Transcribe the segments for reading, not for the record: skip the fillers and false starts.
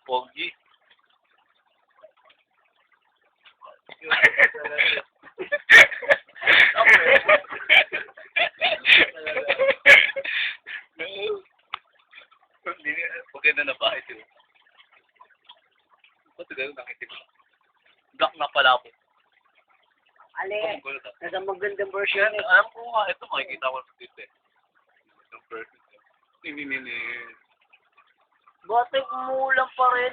Pogi. Maganda na ba ito? Ba't gano'n nakitip? Black na pala ako. Ale, nasa magandang version eh. Alam ko nga, ito makikita ko sa dito eh. Magandang version. Ninini. Bakit umuulan pa rin?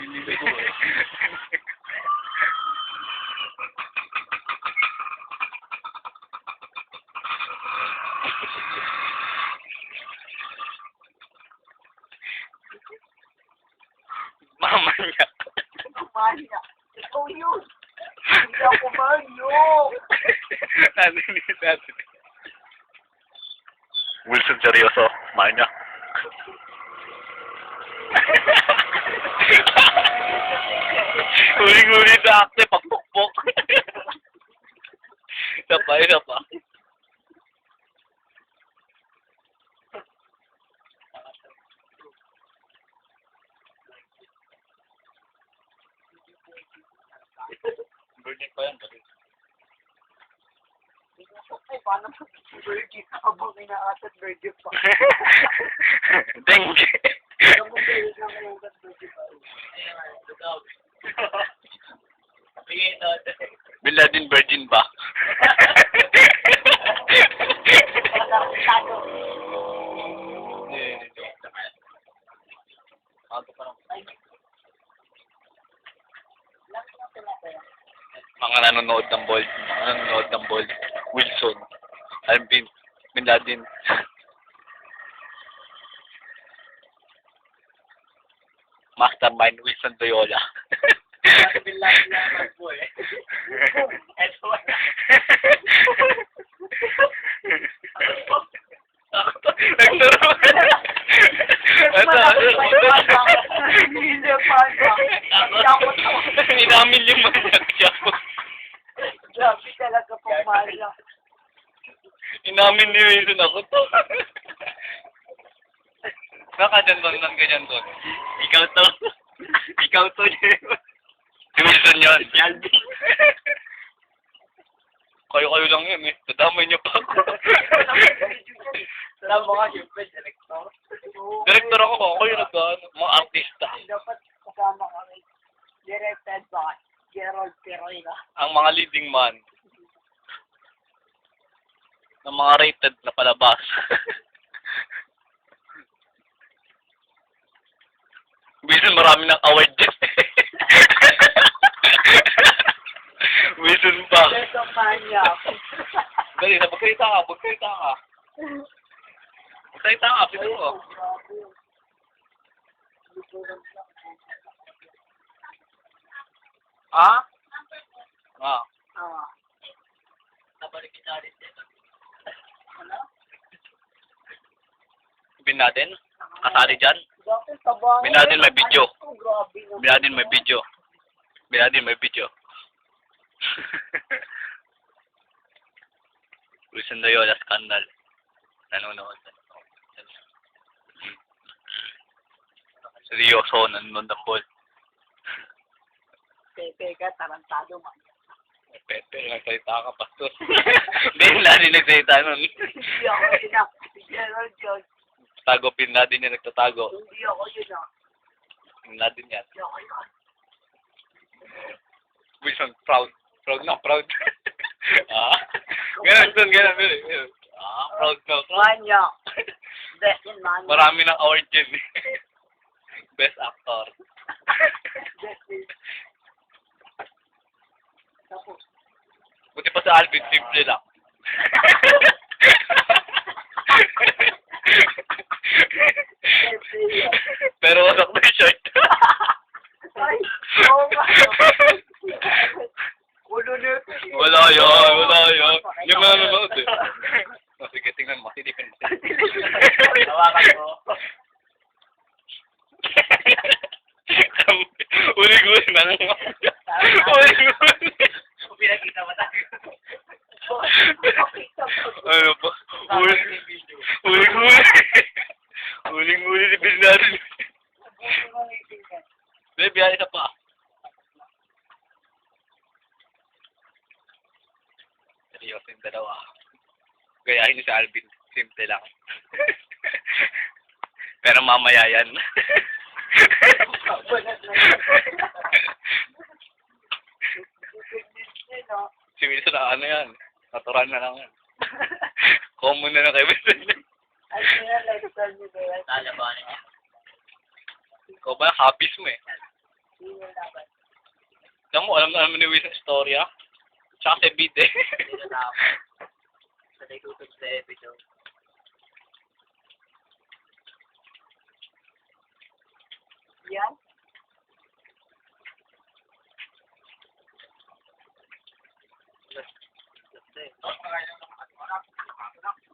Ninini ko eh. Mama niya. Manya. Ikaw yun. Hindi ako manyo. Natin. Wilson seryoso. Manya. Huling-huli sa akte. Pagpukpok. Isa pa. Virgin pa yan. Ay, paano pa virgin? Abang inaasat virgin pa. Thank you. Alam mo kayo na ngayon ka virgin pa. Bin Laden virgin ba? Mga nanonood ng Bold. Wilson. Bin Laden. Mastermind Wilson Doyola. Bin Laden naman po eh. Eto na. Nagturo. Inamin yung manyak siya. Grabe talaga po, Maria. Inamin ni Wilson ako to. Baka dyan doon, ganyan doon. Ikaw to. Si Wilson yun. Kayo lang yun eh. Tadamay niyo pa ako. Alam mo nga, siyempre, director. Director ako yung mga artista. Dapat kasama kami. Directed by Gerald Pereira. Ang mga leading man ng mga rated na palabas. Wilson, marami ng award dyan. Wilson pa. Ito manya. Dali, magsalita ka. Magsalita ka, pito ko. Ah? Ah. Nabalik kita rin din. Ano? Bin Laden? Kasali dyan? Bakit tabang? Bin Laden may video. Grabe naman. Bin Laden may video. Wilson Doyola scandal. Nanonood. Seryoso, nanonood ng ball. Pepe ka, tarantado man. Pepe, nagsalita ka, pastor. Bin Laden nagsalita nun. Hindi ako yun ah. Si Gerald yun. Tago, Bin Laden yung nagtatago. Hindi ako yun ah. Bin Laden yan. Hindi ako yun. Wilson, proud. Proud. Ah, ganun. Ah, proud. Manya. Best in manya. Marami ng award dyan eh. Best actor. Best in. Tapos. Buti pa sa Alvin, simple lang. Pero wasak na yung shirt. Ay, oo nga. Ulo na. Wala yan. Yung mga nanonood eh. Oh, sige, tingnan mo. Silipin mo. Hawakan mo. Uling-uling na lang. Uling-uling. Pinakita mo tayo. Ano pa? Uling-uling. Uling-uling ni Bin Laden. Gayahin niyo si Alvin. Simple lang. Pero mamaya yan. Kapalat na yun. Si Wilson na ano yan. Natural na lang yan. Common na lang kay Wilson. Ano yung lifestyle niyo ba yan? Lalabanan niya. Ikaw ba? Hobbies mo eh. Yun yung laban. Alam mo, alam na naman ni Wilson istorya. Tsaka si Bid eh. Hindi na tapos. Sa nagtutog sa episode. Yan.